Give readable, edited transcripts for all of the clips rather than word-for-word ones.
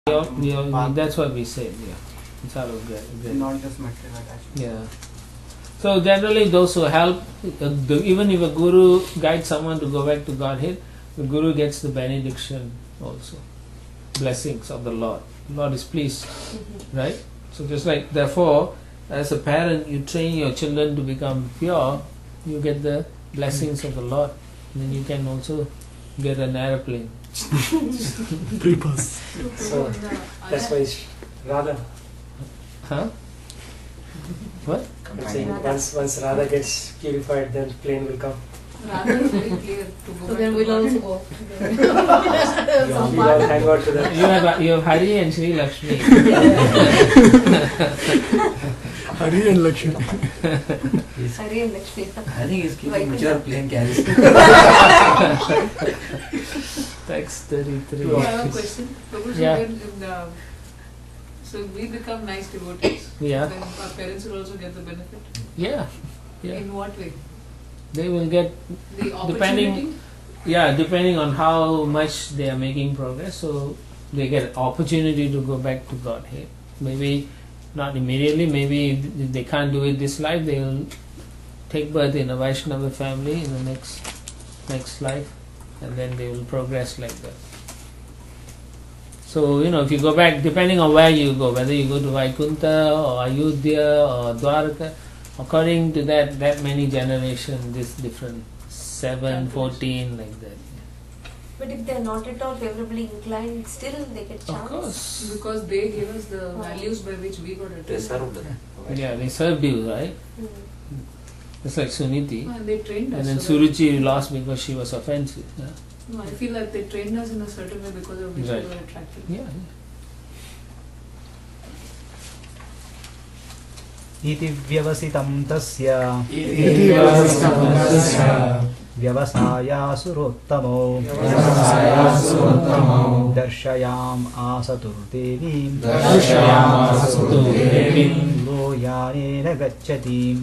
That's what we said, yeah. It's out of grace. Not just material attachment. Yeah. So generally those who help, even if a guru guides someone to go back to Godhead, the guru gets the benediction also. Blessings of the Lord. The Lord is pleased. Right? So just like, therefore, as a parent, you train your children to become pure, you get the blessings of the Lord. And then you can also get an airplane. Free pass. So that's why Radha. Huh? What? I'm saying once Radha gets purified, then plane will come. Radha is very clear to go. So then we'll also go. We all hang out to that. You have Hari and Sri Lakshmi. Hari and Lakshmi. Hari and Lakshmi. I think he's keeping whichever plane carries. Text 33. I have a question. Prabhu, Yeah. so we become nice devotees. Yeah. Then our parents will also get the benefit. Yeah. Yeah. In what way? They will get, The opportunity? depending on how much they are making progress, so they get opportunity to go back to Godhead. Maybe not immediately, maybe if they can't do it this life, they will take birth in a Vaishnava family in the next life, and then they will progress like that. So, if you go back, depending on where you go, whether you go to Vaikuntha or Ayodhya or Dwarka, according to that many generations, this different, 7, 14, like that. But if they're not at all favorably inclined, still they get chance. Of course. Because they give us the values by which we got it. They served them. Yeah, they served you, right? Mm. It's like Suniti. And they trained us. And then so that- Suruchi lost because she was offensive. Yeah. No, I feel like they trained us in a certain way because of which Right. we were attracted. Yeah. इति व्यवसितं तस्य इति व्यवसितं तस्य व्यवसायासुरोत्तमो दर्शयाम आसतुर्देवीं लोयानेन गच्छतीं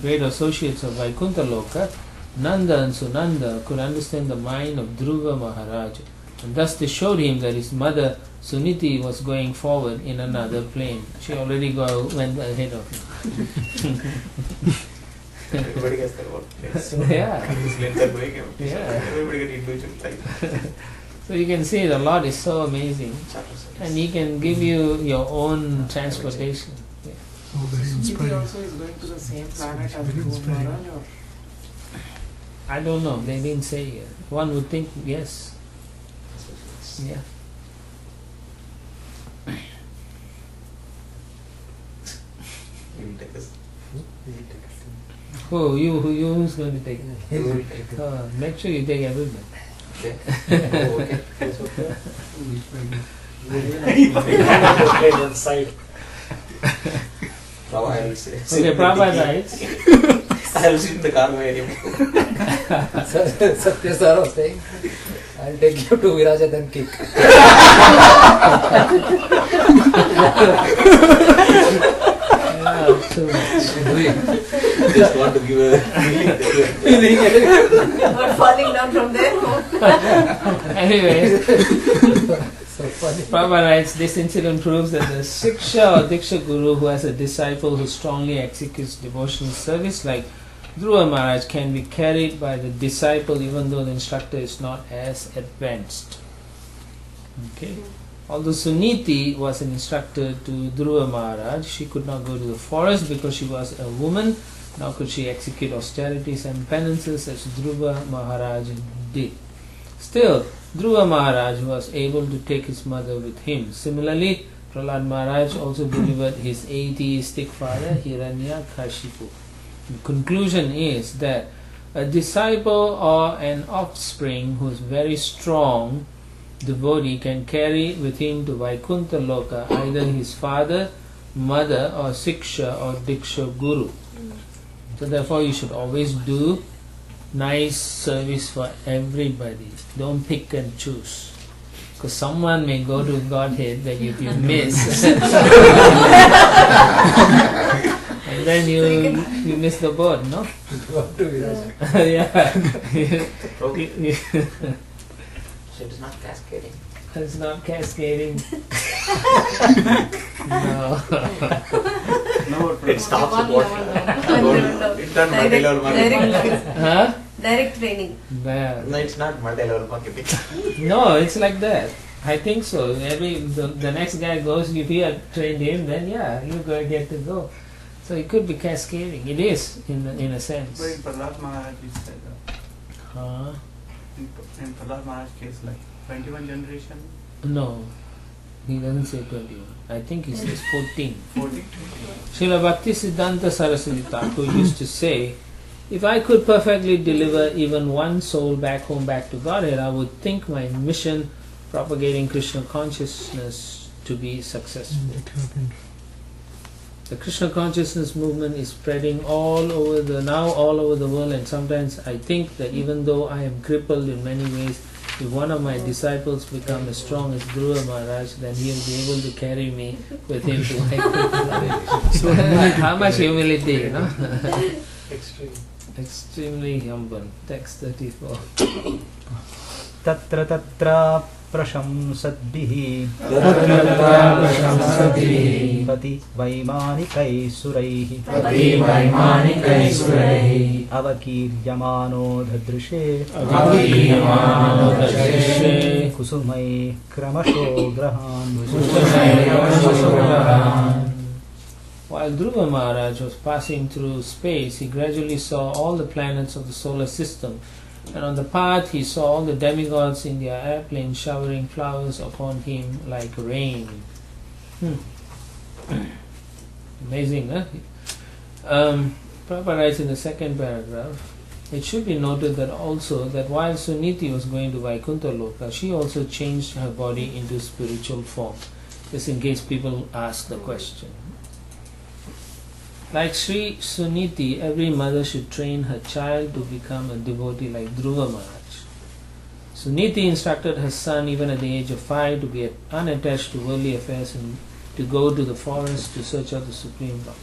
Great associates of Vaikuntha Loka, Nanda and Sunanda could understand the mind of Dhruva Maharaj, and thus they showed him that his mother Suniti was going forward in another plane. She already went ahead of him. Everybody gets their own place. Yeah. These lanes are going empty. Yeah. Everybody get individual flight. So you can see the Lord is so amazing, Chapter and He can give you your own transportation. Yeah. Oh, very inspiring. also is going to the same planet as Very Dhruva inspiring. Maharaj, or? I don't know, they didn't say yet. One would think yes. Yeah. He will take us. Who's going to take it? He will take us. Make sure you take everything. Okay. Oh, okay. That's okay. Plane on the side. Now I will say. Okay, Prabhupada writes. I will sit in the cargo area. Satya sir was saying, I'll take you to Viraja then kick. Yeah, so Just want to give a feeling. Not falling down from there. anyway, So funny. Prabhupada writes, this incident proves that the Siksha or Diksha Guru who has a disciple who strongly executes devotional service like Dhruva Maharaj can be carried by the disciple even though the instructor is not as advanced. Okay. Although Suniti was an instructor to Dhruva Maharaj, she could not go to the forest because she was a woman, nor could she execute austerities and penances as Dhruva Maharaj did. Still, Dhruva Maharaj was able to take his mother with him. Similarly, Prahlad Maharaj also delivered his atheistic father Hiranyakashipu. The conclusion is that a disciple or an offspring who is very strong devotee can carry with him to Vaikuntha Loka either his father, mother or Siksha or Diksha Guru. So therefore you should always do nice service for everybody. Don't pick and choose. Because someone may go to Godhead that if you miss and then you miss the boat, no? Go to Viraja. Yeah. So it is not cascading. It's not cascading. No. No, It stops at what? It's not multi-level marketing. Huh? Direct training. Well, No, it's not multi-level marketing. no, it's like that. I think so. The next guy goes, if you have trained him, then yeah, you get to go. So it could be cascading. It is in a sense. But in Prahlad Maharaj, he said Huh? in Prahlad Maharaj case, like 21 generation, No, he doesn't say 21. I think he says 14. 40. Srila Bhaktisiddhanta Saraswati Thakur used to say, if I could perfectly deliver even one soul back home, back to Godhead, I would think my mission propagating Krishna consciousness to be successful. It happened. The Krishna consciousness movement is spreading all over the world, and sometimes I think that even though I am crippled in many ways, if one of my disciples become as strong as Dhruva Maharaj, then he will be able to carry me with him to Vaikuntha. So how much humility, you know? Extreme. Extremely humble. Text 34. तत्र तत्र प्रशंसद्भिः पति वैमानिकैः सुरैः अवकीर्यमानो ददृशे कुसुमैः क्रमशो ग्रहान्. While Dhruva Maharaj was passing through space, he gradually saw all the planets of the solar system, and on the path he saw all the demigods in their airplanes showering flowers upon him like rain. Amazing, huh? Prabhupada writes in the second paragraph, it should be noted that also that while Suniti was going to Vaikuntha Loka, she also changed her body into spiritual form. Just in case people ask the question. Like Sri Suniti, every mother should train her child to become a devotee like Dhruva Maharaj. Suniti instructed her son even at the age of 5 to be unattached to worldly affairs and to go to the forest to search out the Supreme Lord.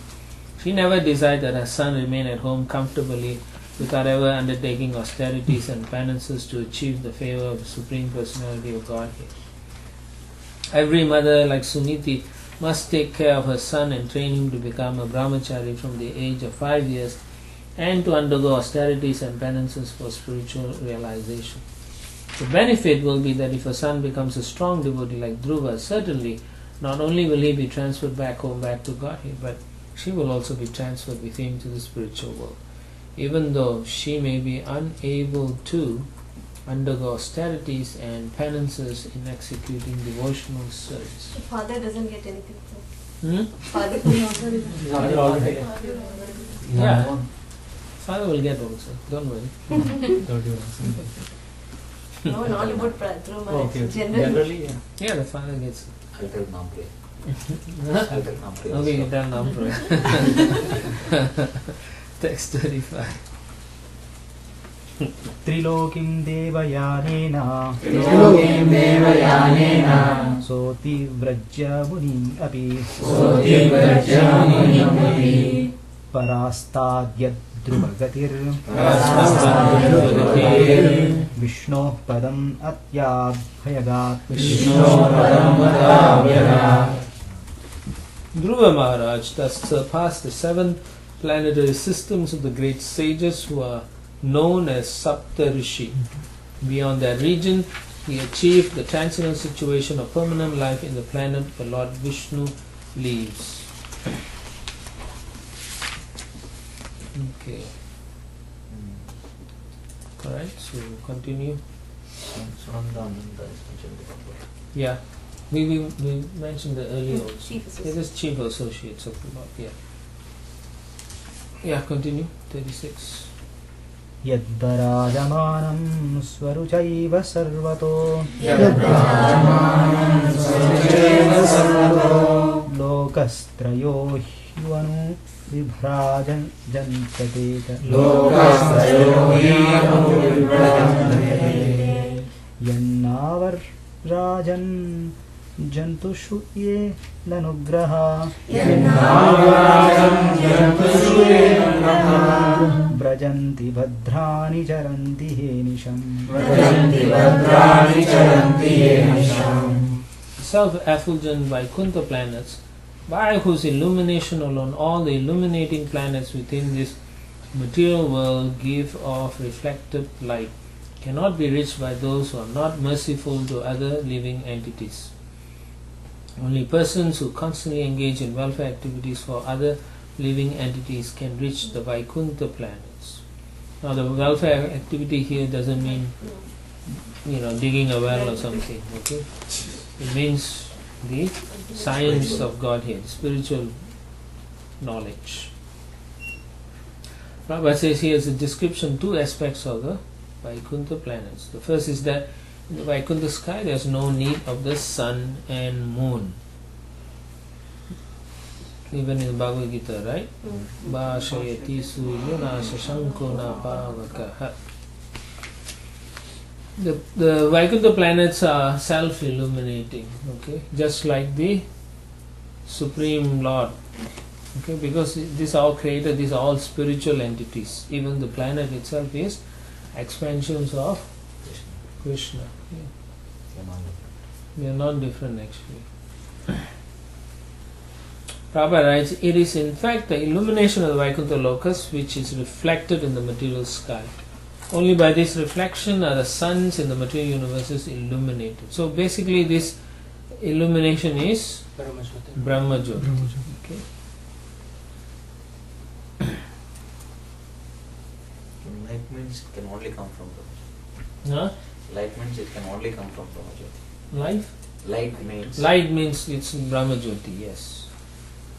She never desired that her son remain at home comfortably without ever undertaking austerities and penances to achieve the favor of the Supreme Personality of Godhead. Every mother like Suniti must take care of her son and train him to become a brahmachari from the age of 5 years and to undergo austerities and penances for spiritual realization. The benefit will be that if a son becomes a strong devotee like Dhruva, certainly not only will he be transferred back home, back to Godhead, but she will also be transferred with him to the spiritual world, even though she may be unable to undergo austerities and penances in executing devotional service. The father doesn't get anything. Father already. Yeah. Father will get also, don't worry. No, not about Dhruva Maharaj. Okay. Generally. yeah. Yeah, the father gets. Alter Nample. Alter Nample. Okay, you done now, bro. Text 35. त्रिलोकीं देवयानेन सोऽतिव्रज्य मुनिम् अपि परास्ताद्यद्ध्रुवगतिर् विष्णोः पदम् अत्याभयगात्. Dhruva Maharaj thus surpassed the 7 planetary systems of the great sages who are known as Sapta Rishi. Beyond that region, he achieved the transcendental situation of permanent life in the planet where Lord Vishnu lives. Okay. Alright, so continue. Yeah. We mentioned that earlier also. Chief It assistant. is chief associates of the Lord, yeah. Yeah, continue. 36. यद्वराजमानं स्वरुचैव सर्वतो लोकस्त्रयो ह्यनु विभ्राजन्त्यतेत यन्नावर्राजन् Jantushu ye lanugraha Brajanti bhadrani charanti henisham. Self-effulgent Vaikuntha planets, by whose illumination alone all the illuminating planets within this material world give off reflected light, cannot be reached by those who are not merciful to other living entities. Only persons who constantly engage in welfare activities for other living entities can reach the Vaikuntha planets. Now the welfare activity here doesn't mean, digging a well or something, okay? It means the science of Godhead, spiritual knowledge. Prabhupada says here is a description, two aspects of the Vaikuntha planets. The first is that in the Vaikuntha sky there is no need of the sun and moon. Even in the Bhagavad Gita, right? Bhashayati suryana shashankona pavakaha. The Vaikuntha planets are self-illuminating, okay? Just like the Supreme Lord, okay? Because these are all created, these are all spiritual entities. Even the planet itself is expansions of Krishna. Yeah. They are not different actually. Prabhupada writes, it is in fact the illumination of the Vaikuntha Lokas which is reflected in the material sky. Only by this reflection are the suns in the material universes illuminated. So basically this illumination is Brahma Jyoti. Okay. Light means it can only come from Brahma. Huh? Light means it can only come from Brahma Jyoti. Life? Light means it's Brahma Jyoti, yes.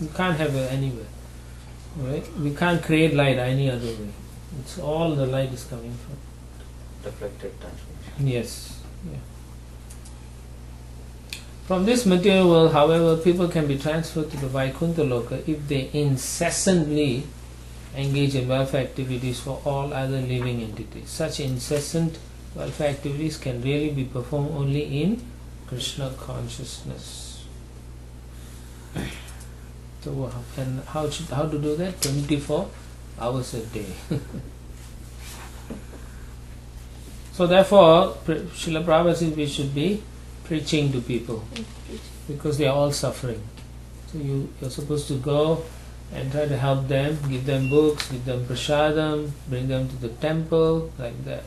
You can't have it anywhere. Right? We can't create light any other way. It's all the light is coming from. reflected transformation. Yes. Yeah. From this material world, however, people can be transferred to the Vaikuntha Loka if they incessantly engage in welfare activities for all other living entities. Such incessant welfare activities can really be performed only in Krishna consciousness. So, and how to do that? 24 hours a day. So therefore, Srila Prabhupada says we should be preaching to people because they are all suffering. So you're supposed to go and try to help them, give them books, give them prasadam, bring them to the temple, like that.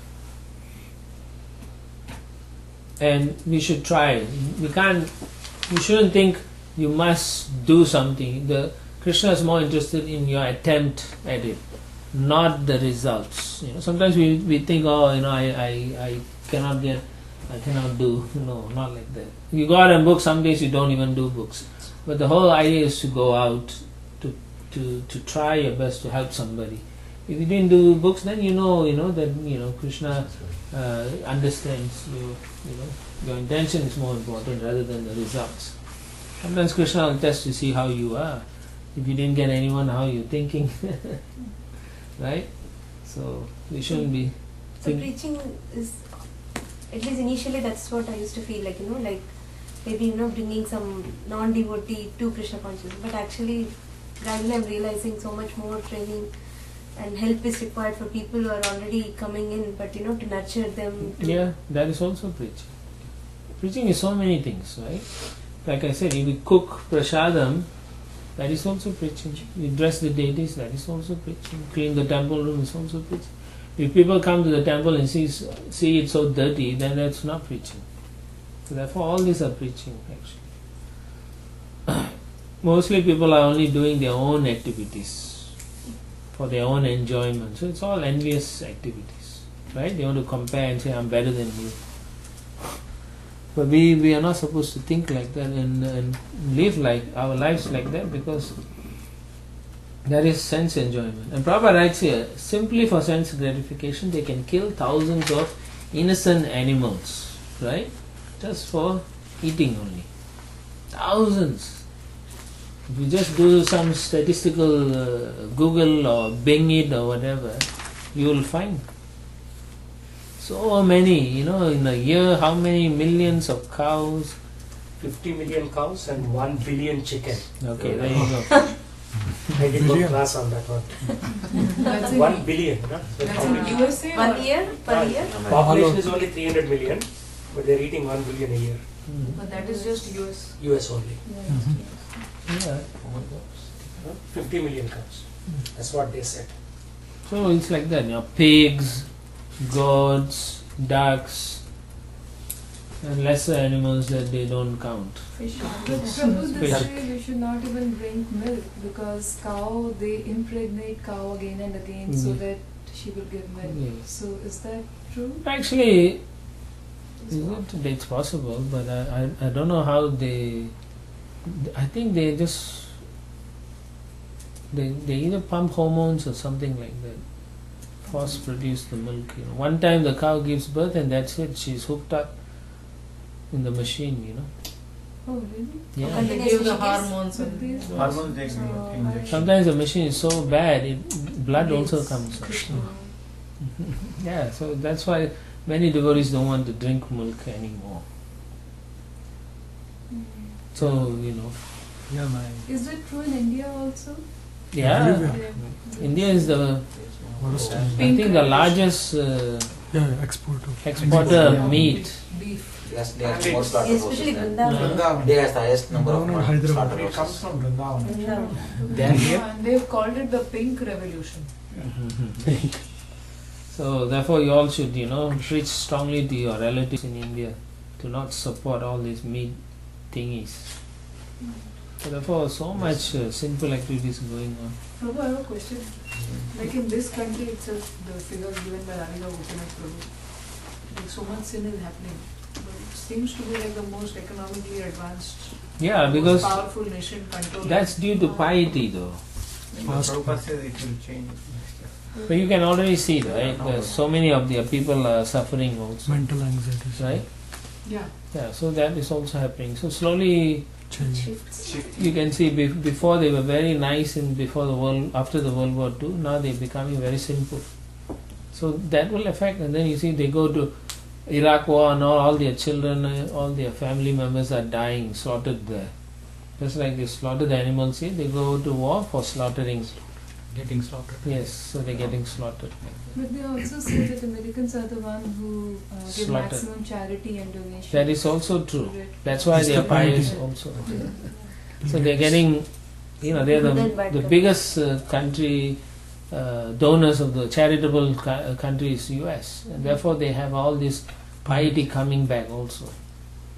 And we should try. You shouldn't think you must do something. Krishna is more interested in your attempt at it, not the results. Sometimes we think, I cannot do. No, not like that. You go out and book, some days you don't even do books. But the whole idea is to go out to try your best to help somebody. If you didn't do books, then that Krishna understands your intention is more important rather than the results. Sometimes Krishna will test to see how you are. If you didn't get anyone, how you're thinking. Right? So we shouldn't be. So preaching is, at least initially, that's what I used to feel like. Like maybe bringing some non-devotee to Krishna consciousness. But actually, gradually I'm realizing so much more training and help is required for people who are already coming in. But to nurture them. Yeah, that is also preaching. Preaching is so many things, right? Like I said, if we cook prasadam, that is also preaching. We dress the deities, that is also preaching. Clean the temple room is also preaching. If people come to the temple and see it so dirty, then that's not preaching. So therefore all these are preaching actually. Mostly people are only doing their own activities for their own enjoyment. So it's all envious activities. Right? They want to compare and say, I'm better than you. But we are not supposed to think like that and live like our lives like that, because that is sense enjoyment. And Prabhupada writes here, simply for sense gratification they can kill thousands of innocent animals, right? Just for eating only. Thousands. If you just do some statistical Google or Bing it or whatever, you will find so many, in a year, how many millions of cows, 50 million cows and 1 billion chicken. Okay, there you go. I did no class on that one. That's in 1 billion. Huh? That's in USA. One or- year per year. Population is only 300 million, but they're eating 1 billion a year. But that is just US. US only. Yeah. 50 million cows. That's what they said. So it's like that, pigs, goats, ducks, and lesser animals that they don't count. Fish. Prabhu, they Fish. say we should not even drink milk because cow, they impregnate cow again and again so that she will give milk. Yes. So is that true? Actually, it's possible, but I don't know how they. I think they just they either pump hormones or something like that. Force produce the milk. One time the cow gives birth and that's it. She's hooked up in the machine. Oh, really? Yeah. And they give the hormones But and these Hormones they injection. Sometimes the machine is so bad, blood also Yes. comes. out. Krishna. Yeah, so that's why many devotees don't want to drink milk anymore. So, Yeah, my. Is it true in India also? yeah, Everywhere. India is the, Worst. I think the largest Yeah, export of. exporter of meat. Beef. Yes, they have more slaughter Especially houses. Vrindavan. India has the highest number of No, Hyderabad. slaughter It comes houses. from Vrindavan. Vrindavan. Then here, And they've called it the pink revolution. So therefore you all should, preach strongly to your relatives in India to not support all these meat thingies. So therefore so much sinful activities going on. Prabhu, I have a question. Like in this country itself, the figures given by Radha open up Prabhu. Like so much sin is happening. But it seems to be like the most economically advanced, Yeah, most because powerful nation control. that's due to piety though. Prabhupada says it will change. But you can already see, right? So many of the people are suffering also, Mental anxieties. right? Yeah. Yeah, so that is also happening. So slowly Change. you can see before they were very nice and after the World War II, now they're becoming very simple. So that will affect, and then you see they go to Iraq war and all their children, all their family members are dying, slaughtered there. Just like they slaughter the animals here, they go to war for slaughtering. getting slaughtered. Yes, so they're getting slaughtered. But they also say that Americans are the ones who give Slaughter. maximum charity and donation. That is also true. Correct. That's why It's they are the piety. pious also. So they're getting, they're the biggest country donors of the charitable country is US, and therefore they have all this piety coming back also.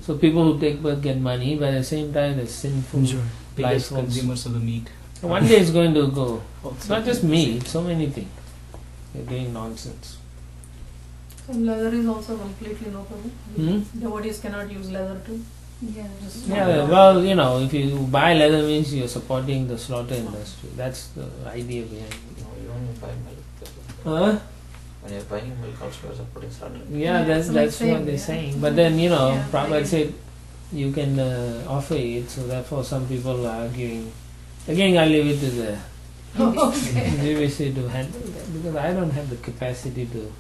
So people who take birth get money, but at the same time they're sinful Enjoy. Biggest life also. consumers of the meat. One day it's going to go. It's not just me, it's so many things. They're doing nonsense. And leather is also completely no problem. Hmm? Devotees cannot use leather too. Yeah. Yeah, well, if you buy leather means you're supporting the slaughter industry. That's the idea behind it. No, you only buy milk. Huh? When you're buying milk, also you're supporting slaughter. Yeah, that's so like what same, they're yeah. saying. But then, Yeah, Prabhupada like- said you can offer it, so therefore some people are arguing. Again, I leave it to the GBC to handle that because I don't have the capacity to.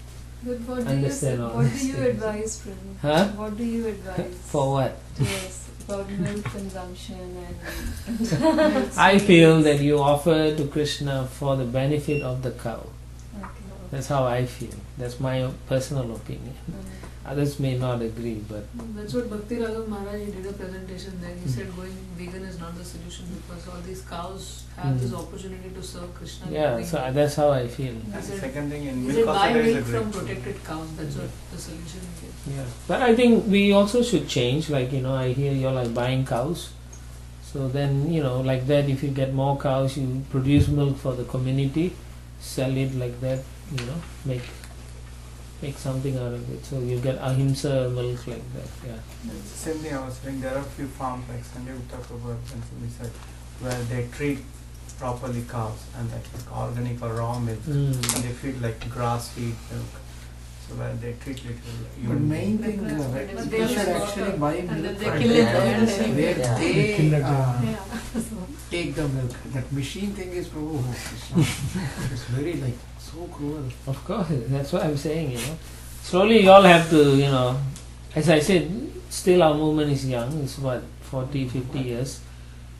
But what do Understand all what do these you things. advise, Prabhu? Huh? What do you advise? For what? Yes, about milk consumption and milk I sweets. feel that you offer to Krishna for the benefit of the cow. Okay. That's how I feel. That's my personal opinion. Others may not agree, but That's what Bhakti Raghav Maharaj, he did a presentation there. He said going vegan is not the solution because all these cows have this opportunity to serve Krishna. yeah, so that's how I feel. He And the said, second thing in he milk said also buy there is a milk from great protected cows. That's what the solution is. Yeah, but I think we also should change. Like I hear you're like buying cows. So then like that, if you get more cows, you produce milk for the community, sell it like that. Make something out of it. So you get ahimsa milk like that. Yeah. It's the same thing I was saying. There are a few farms like Sanjay Gupta Prabhu and we said where they treat properly cows and that's like organic or raw milk and they feed like grass feed milk. So where they treat little But human main beings. thing, But we they should are actually buy And then milk they from kill it them, and then- where Yeah. they Kill it, Yeah. take the milk. That machine thing is, Prabhu, it's very like so cruel. Of course, that's what I'm saying. Slowly you all have to, as I said, still our movement is young. It's what 40, 50 years.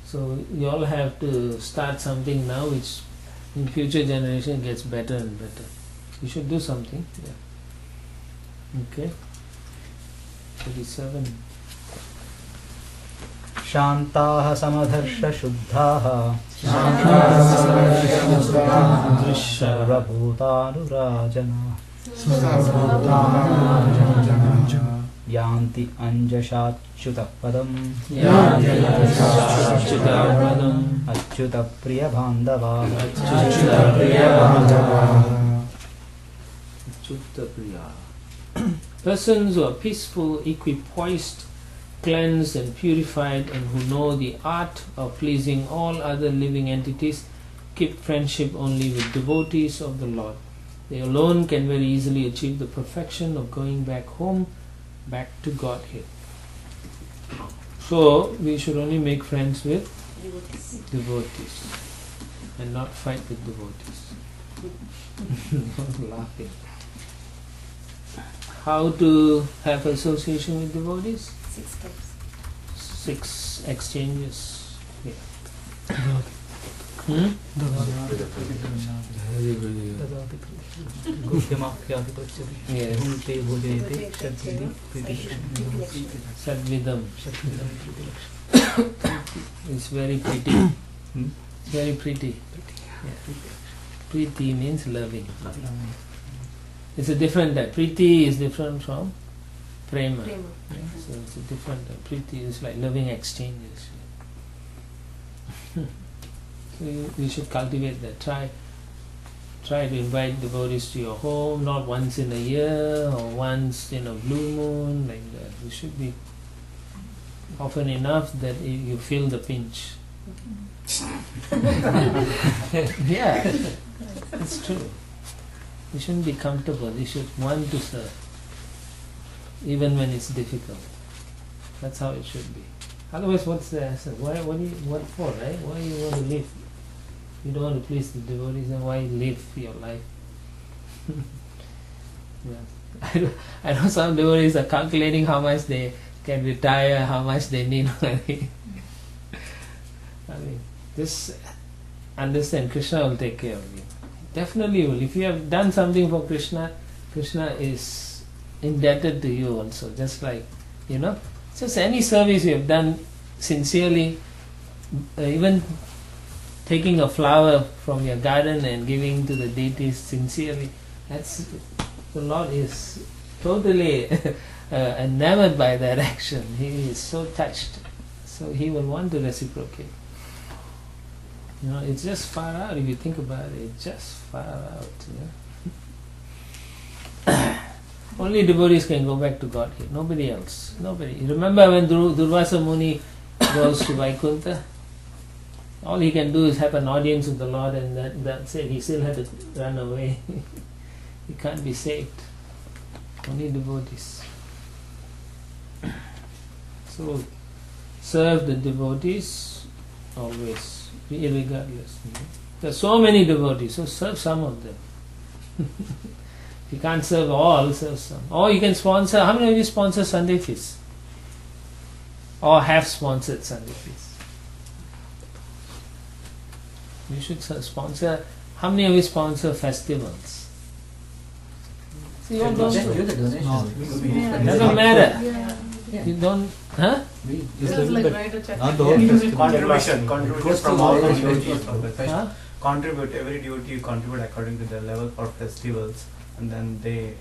So you all have to start something now, which in future generation gets better and better. You should do something. Yeah. Okay. 37. शान्ताः समधर्षशुद्धाः सर्वभूतानुराजनाः यान्ति अंजसाच्युतपदम् अच्युतप्रियबान्धवाः Persons who are peaceful, equipoised, cleansed and purified, and who know the art of pleasing all other living entities, keep friendship only with devotees of the Lord. They alone can very easily achieve the perfection of going back home, back to Godhead. So we should only make friends with devotees and not fight with devotees. Not laughing. How to have association with devotees? 6 steps. 6 exchanges. Yeah. Yes. Sadvidam. It's very pretty. Very pretty. Yeah. Priti means loving. It's a different type. Priti is different from prema. Yeah, so it's a different type. Priti is like loving exchanges. So you should cultivate that. Try to invite devotees to your home, not once in a year or once in a blue moon, like that. You should be often enough that you feel the pinch. Yeah, it's true. You shouldn't be comfortable. You should want to serve, even when it's difficult. That's how it should be. Otherwise, what's the answer? What for, right? Why you want to live? You don't want to please the devotees, then why live your life? Yeah. I know some devotees are calculating how much they can retire, how much they need money. I mean, just understand, Krishna will take care of you. Definitely will. If you have done something for Krishna, Krishna is indebted to you also. Just like, just any service you have done sincerely, even taking a flower from your garden and giving to the deities sincerely, the Lord is totally enamored by that action. He is so touched. So He will want to reciprocate. It's just far out if you think about it. It's just far out. Only devotees can go back to Godhead. Nobody else. Nobody. Remember when Durvasa Muni goes to Vaikuntha? All he can do is have an audience with the Lord, and that's it. He still had to run away. He can't be saved. Only devotees. So serve the devotees always. Irregardless. There are so many devotees, so serve some of them. If you can't serve all, serve some. Or you can sponsor. How many of you sponsor Sunday feasts? Or have sponsored Sunday feasts? You should sponsor. How many of you sponsor festivals? See, you all don't do it. Doesn't matter. You don't, huh? Just like write a check. Not the whole festival. Contribution from all the devotees. Huh? Contribute, every devotee contribute according to their level for festivals, and then they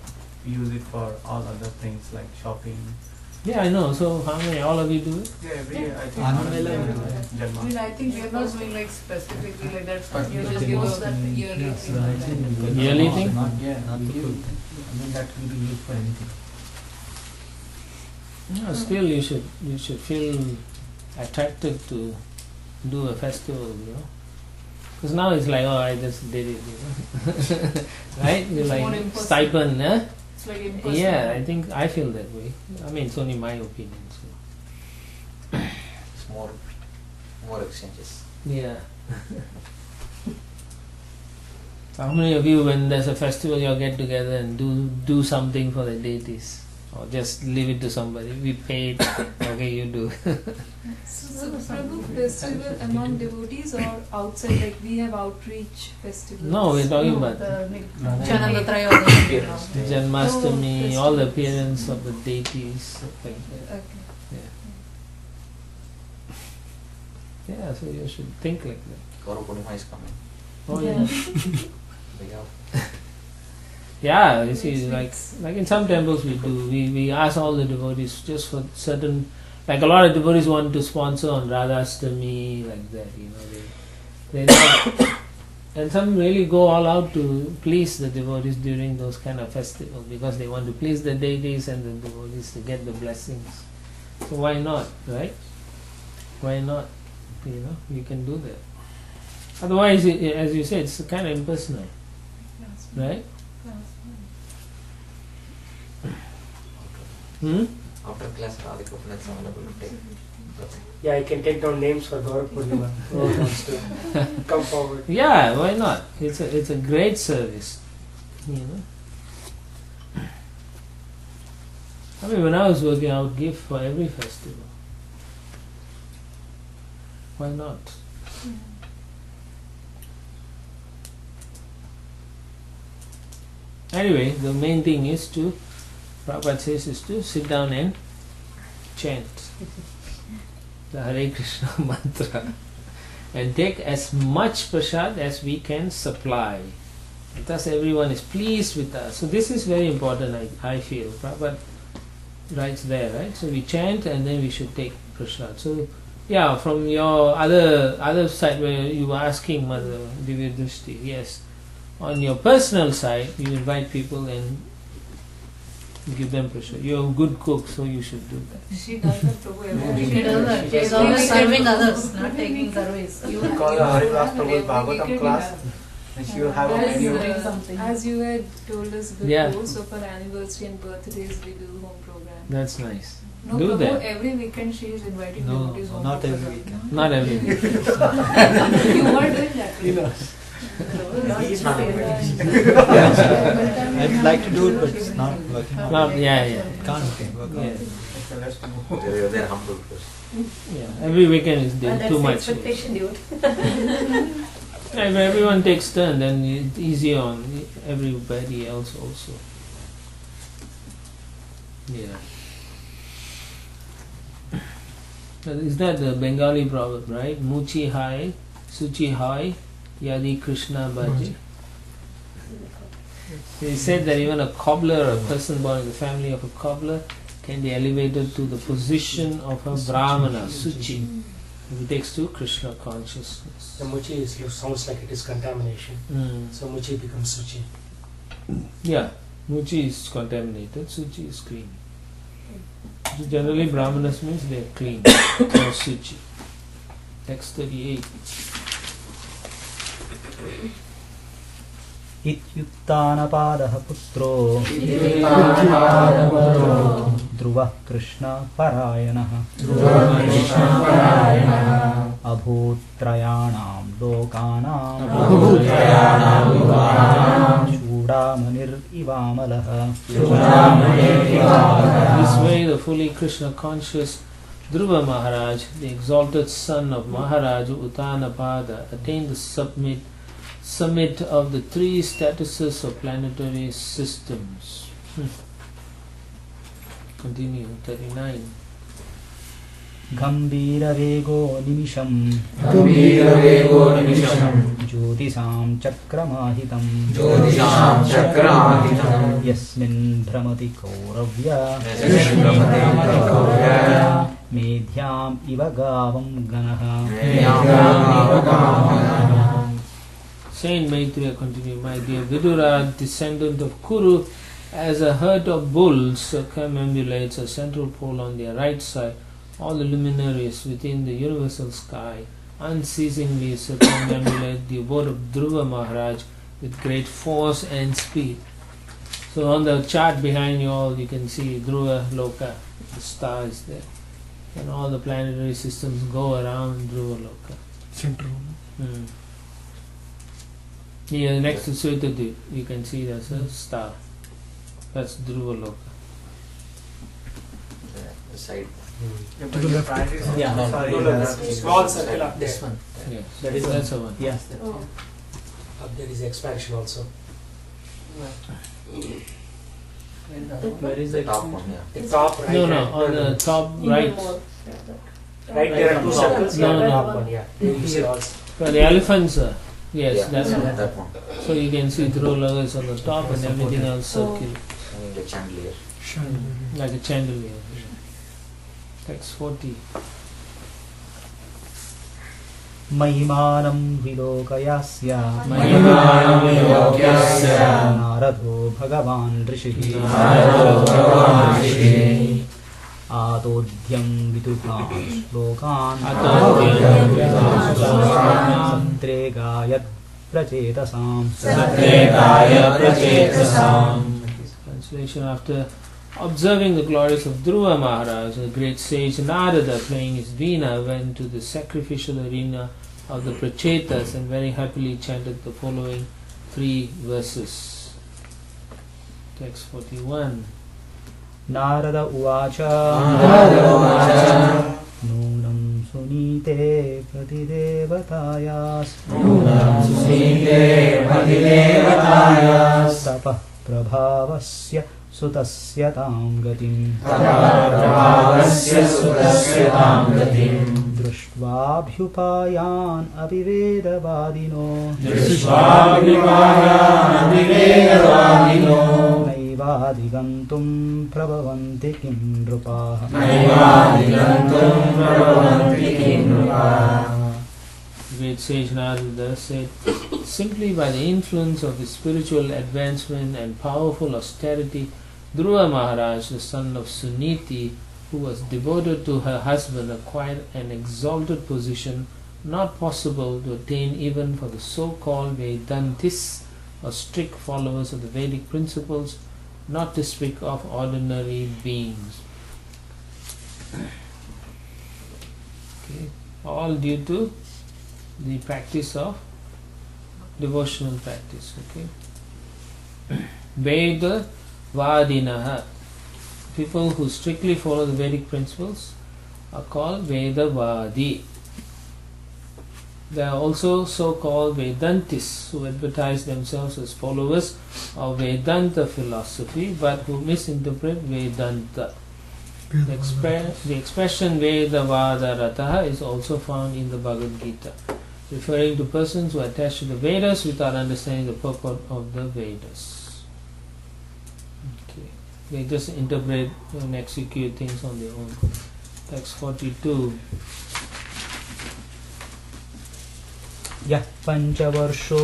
use it for all other things like shopping. Yeah, I know. So how many? All of you do it? Yeah, every year I think. I think we are not doing like specifically like that. But You the just give us most- that yearly Yes, thing. I think Yearly thing? Not the full. I mean, that will be used for anything. No, still you should feel attracted to do a festival, Because now it's like, oh, I just did it, right? You're It's more like impersonal. stipend, huh? It's like impersonal. Yeah, I think I feel that way. I mean, it's only my opinion. So. It's more exchanges. Yeah. How many of you, when there's a festival, you all get together and do something for the deities? or just leave it to somebody. We paid, okay, you do. So Prabhu, festival among devotees or outside, like we have outreach festivals? No, we're talking No, about the Janamatraya or the Janmashtami, Oh, all the appearance of the deities, stuff like that. Okay. Yeah, so you should think like that. Gaurav Purnima is coming. Oh Yeah. yeah. We have Yeah, you see, like in some temples we ask all the devotees just for certain, like a lot of devotees want to sponsor on Radhastami, like that, they and some really go all out to please the devotees during those kind of festivals because they want to please the deities and the devotees to get the blessings. So why not, right? Why not? You can do that. Otherwise, as you said, it's kind of impersonal, right? after class Radhika Purnima is available to take. Yeah, I can take down names for Gaurav Purnima. Who wants to come forward? Yeah, why not? It's a great service, I mean, when I was working, I would give for every festival. Why not? Anyway, the main thing is Prabhupada says, is to sit down and chant the Hare Krishna mantra and take as much prasad as we can supply. Thus everyone is pleased with us. So this is very important, I feel. Prabhupada writes there, right? So we chant and then we should take prasad. So yeah, from your other side where you were asking Mother Divya Drishti, yes. On your personal side, you invite people and give them prasad. You're a good cook, so you should do that. She does that, Prabhu. She does that. She is always serving others, not taking service. You will call a Haridas Prabhu's Bhagavatam class, and she will have a menu. As you had told us before, Yeah. so for anniversary and birthdays we do home program. That's nice. No, Do Prabhu, that. every weekend she is inviting No, devotees home. not for every program. weekend. Not every week. You were doing that. He is not inviting. Yeah. I'd like to do it, but it's not working out. Not, yeah. Can't work out. Yeah. Okay, let's move. They're humble first. Yeah. Every weekend is too much. dude. If everyone takes turn, then it's easier on everybody else also. Yeah. Is that the Bengali proverb, right? Muchi hai, suchi hai, yadi Krishna bhaji. He said that even a cobbler, a person born in the family of a cobbler, can be elevated to the position of a brahmana, suchi. It takes to Krishna consciousness. The muchi sounds like it is contamination. So muchi becomes suchi. Yeah, muchi is contaminated, suchi is clean. So generally brahmanas means they are clean, or suchi. Text 38. इत्युत्तानपादः पुत्रो ध्रुवः कृष्णपरायणः अभूत्त्रयाणां लोकानां चूडामणिरिवामलः. This way the fully Krishna conscious Dhruva Maharaj, the exalted son of Maharaj Uttanapada, attained the summit of the three statuses of planetary systems. Continue, 39. गम्भीरवेगो निमिषं ज्योतिषां चक्रमाहितं यस्मिन् भ्रमति कौरव्या मेध्याम् इव गावं गणः. Saint Maitreya continued, my dear Vidura, descendant of Kuru, as a herd of bulls circumambulates a central pole on their right side, all the luminaries within the universal sky unceasingly circumambulate the abode of Dhruva Maharaj with great force and speed. So on the chart behind you all, you can see Dhruva Loka, the star is there, and all the planetary systems go around Dhruva Loka. Central. Here next to Svetadip, you can see there's a star. That's Dhruva Loka. the side. Yeah, but your practice is Yeah, no, sorry, no, there no, are- small circle up there. This one. Yes, That is that's the one. Yes. Oh. Up there is expansion also. Where is The the top one, yeah. The top right. No, no, hand. on the top Even right. more. Yeah, that. Right, there are two circles. No, Yeah, the no. top one, yeah. There you see also. For the elephants, yes, Yeah, that's one. that one. So you can see throw levels on the top and everything else circle, I mean the chandelier. like a chandelier. Text 40. महिमानं विलोकयास्य महिमानं विलोकयास्य नारदो भगवान् ऋषिः आतोद्यं विदुषां श्लोकान् सन्त्रेगायत् प्रचेतसां Translation: after observing the glories of Dhruva Maharaj, the great sage Narada, playing his veena, went to the sacrificial arena of the Prachetas and very happily chanted the following 3 verses. Text 41. Narad उवाच नूनं सुनीते प्रतिदेवतायास् तपः प्रभावस्य सुतस्य तां गतिं दृष्ट्वाभ्युपायान् अभिवेदवादिनो नैवाधिगन्तुं प्रभवन्ति किं नृपाः Great sage Narada said, simply by the influence of his spiritual advancement and powerful austerity, Dhruva Maharaj, the son of Suniti, who was devoted to her husband, acquired an exalted position not possible to attain even for the so-called Vedantis, or strict followers of the Vedic principles, not to speak of ordinary beings. Okay. All due to the practice of devotional practice. Okay. Veda Vadinaha. People who strictly follow the Vedic principles are called Vedavadi. There are also so-called Vedantis who advertise themselves as followers of Vedanta philosophy but who misinterpret Vedanta. The expression Vedavada Rataha is also found in the Bhagavad Gita, referring to persons who attach to the Vedas without understanding the purport of the Vedas. Okay. They just interpret and execute things on their own. Text 42. यः पञ्चवर्षो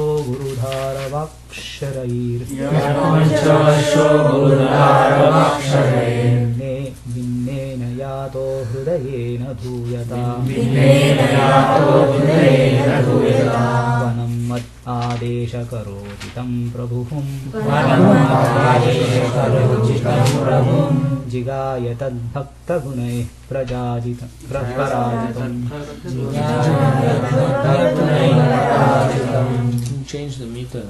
विन्नेन यातो हृदयेन धूयता वनं मत् आदेश करोति तं प्रभुः जिगाय तद्भक्तगुणैः पराजितम् Change the meter.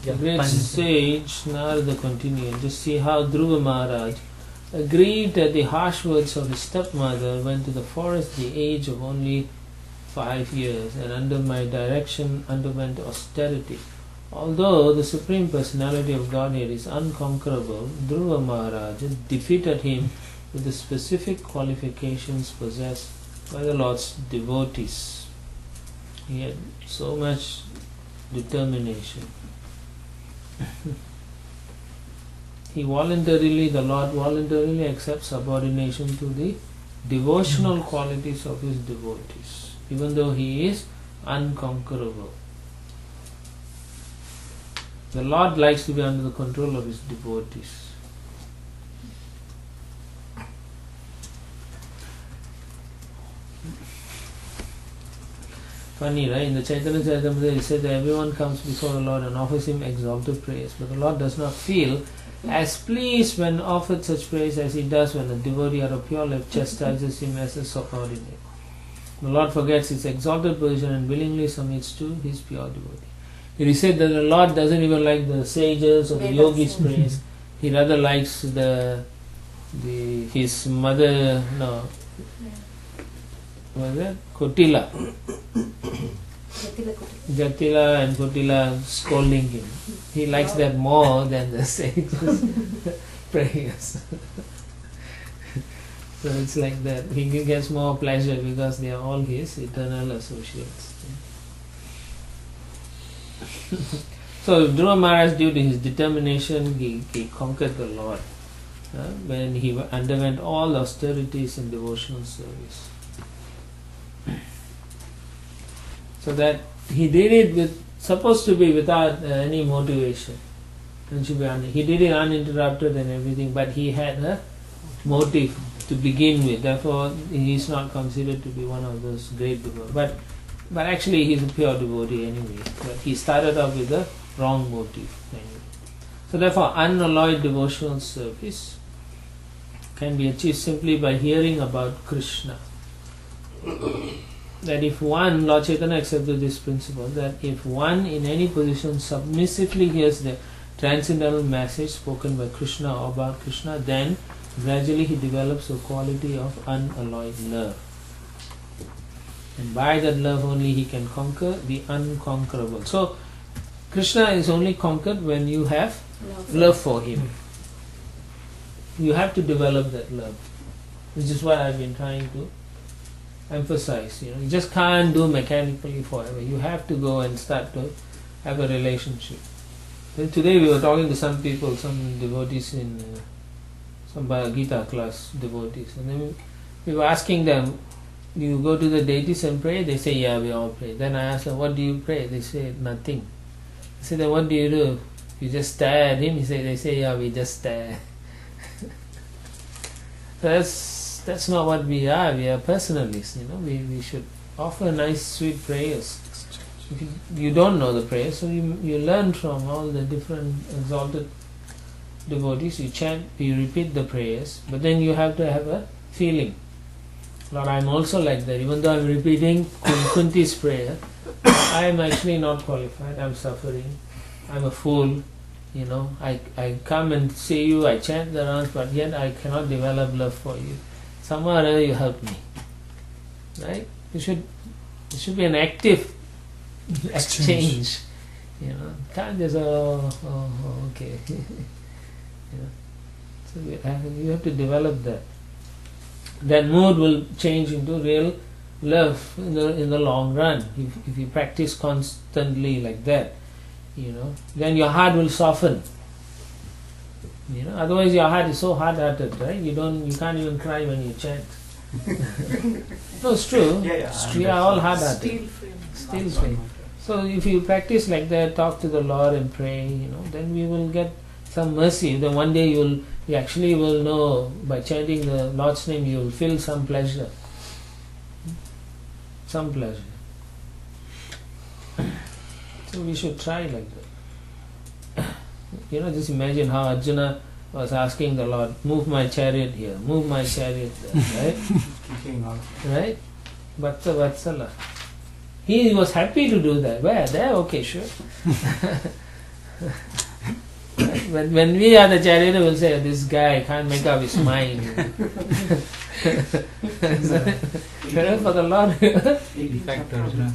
The great sage Narada continued. Just see how Dhruva Maharaj, aggrieved at the harsh words of his stepmother, went to the forest at the age of only 5 years and under my direction underwent austerity. Although the Supreme Personality of Godhead is unconquerable, Dhruva Maharaj defeated him with the specific qualifications possessed by the Lord's devotees. He had so much determination. The Lord voluntarily accepts subordination to the devotional qualities of his devotees, even though he is unconquerable. The Lord likes to be under the control of his devotees. Funny, right? In the Chaitanya Charitamrita it says that everyone comes before the Lord and offers him exalted praise, but the Lord does not feel as pleased when offered such praise as he does when a devotee out of pure love chastises him as a subordinate. The Lord forgets his exalted position and willingly submits to his pure devotee. It is said that the Lord doesn't even like the sages or the yogis' praise. He rather likes the his mother, no, was it Kotila? Jatila and Kotila scolding him. He likes that more than the sages' prayers. So it's like that. He gets more pleasure because they are all his eternal associates. So Dhruva Maharaj, due to his determination, he conquered the Lord when he underwent all austerities in devotional service. So that he did it supposed to be without any motivation. He did it uninterrupted and everything, but he had a motive to begin with. Therefore, he is not considered to be one of those great devotees. But actually, he is a pure devotee anyway. But he started off with a wrong motive. Anyway. So therefore, unalloyed devotional service can be achieved simply by hearing about Krishna. That if one, Lord Chaitanya accepted this principle, that if one in any position submissively hears the transcendental message spoken by Krishna or about Krishna, then gradually he develops a quality of unalloyed love. And by that love only he can conquer the unconquerable. So, Krishna is only conquered when you have love for him. You have to develop that love, which is what I've been trying to emphasize. You just can't do mechanically forever. You have to go and start to have a relationship. Then today we were talking to some people, some devotees in some Bhagavad Gita class devotees, and then we were asking them, do you go to the deities and pray? They say, yeah, we all pray. Then I asked them, what do you pray? They say, nothing. I said, then what do? You just stare at him? They say, yeah, we just stare. So that's not what we are. We are personalists. We should offer nice, sweet prayers. You don't know the prayers, so you learn from all the different exalted devotees. You chant, you repeat the prayers, but then you have to have a feeling. Lord, I am also like that. Even though I am repeating Kunti's prayer, I am actually not qualified. I am suffering. I am a fool. I come and see you, I chant the rounds, but yet I cannot develop love for you. Somewhere or other you help me. Right? It should be an active exchange. Can't just okay. So you have to develop that. That mood will change into real love in the long run. If you practice constantly like that, then your heart will soften. Otherwise your heart is so hard-hearted, right? You can't even cry when you chant. No, it's true. We are all hard-hearted. Steel frame. So if you practice like that, talk to the Lord and pray, then we will get some mercy. Then one day you actually will know, by chanting the Lord's name, you will feel some pleasure. Some pleasure. So we should try like that. Just imagine how Arjuna was asking the Lord, move my chariot here, move my chariot there, right? Kicking out. Right? Vatsala. He was happy to do that. Where? There? Okay, sure. When we are the chariot, we will say, this guy can't make up his mind. For the Lord. Chapter Arjuna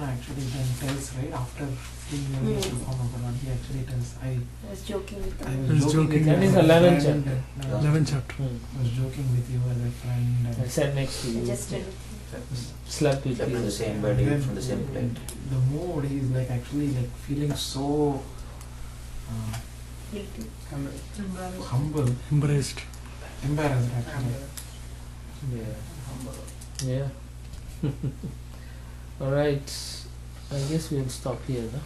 actually then tells, right, after seeing the initial form of the Lord, he actually tells, I was joking with I him. was joking with That is you 11th as a friend. chapter. 11th chapter. I was joking with you as a friend. I sat next to you. Just Slept with Slept in the you. same bed, eat from the same plate. The mood, he's like actually like feeling so guilty. humble, Embraced. embarrassed actually. Yeah. Alright. I guess we'll stop here, no?